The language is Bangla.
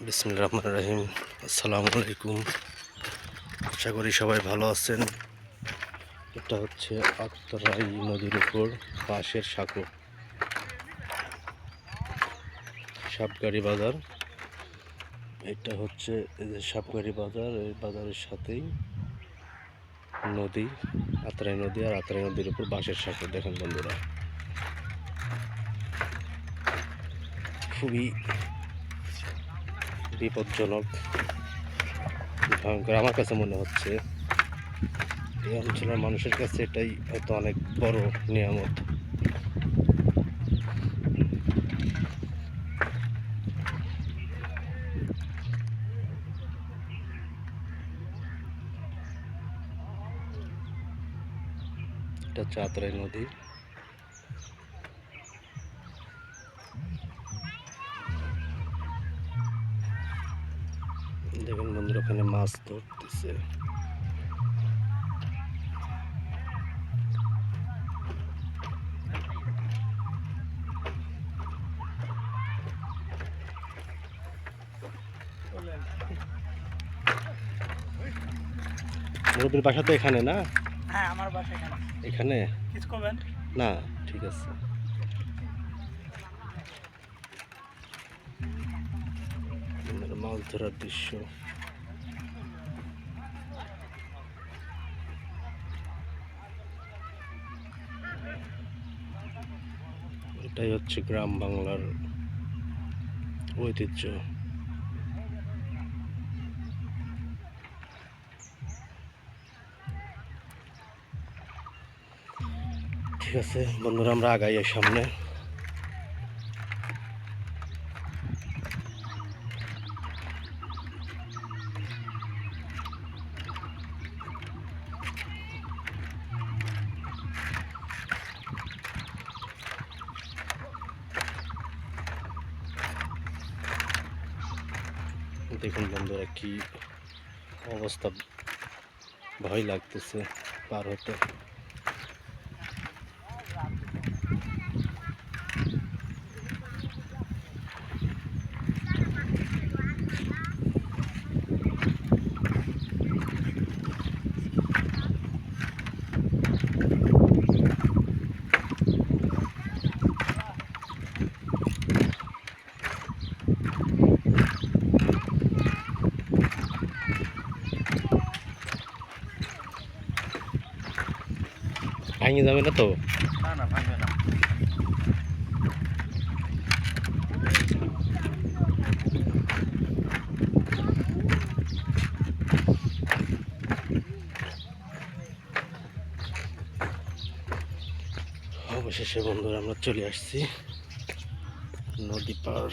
বিসমিল্লাহির রহমানির রহিম। আসসালামু আলাইকুম। আশা করি সবাই ভালো আছেন। এটা হচ্ছে আত্রাই নদীর উপর পাশের সাঁকো সাপগাড়ি বাজার। এটা হচ্ছে এই যে সাপগাড়ি বাজার, এই বাজারের সাথেই নদী, আত্রাই নদী। আর আত্রাই নদীর উপর বাঁশের সাঁকো। দেখেন বন্ধুরা, খুবই বিপজ্জনক, ভয়ঙ্কর আমার কাছে মনে হচ্ছে। এই অঞ্চলের মানুষের কাছে এটাই হয়তো অনেক বড় নিয়ামত। এটা হচ্ছে আত্রাই নদী। দেখেন বন্ধুরা, ওখানে মাছ ধরতেছে। মুরব্বীর বাসা তো এখানে না? হ্যাঁ, আমার বাসা এখানে। এখানে কিছু করবেন না, ঠিক আছে। মাছ ধরার দৃশ্য। এটাই হচ্ছে গ্রাম বাংলার ঐতিহ্য। ঠিক আছে বন্ধুরা, আমরা আগাই এর সামনে। দেখুন বন্ধুরা, কি অবস্থা, ভয় লাগতেছে পার হতে। ভাঙে যাবে না তো? না না, ভাঙবে না। অবশেষে বন্ধুরা আমরা চলে আসছি নদী পার।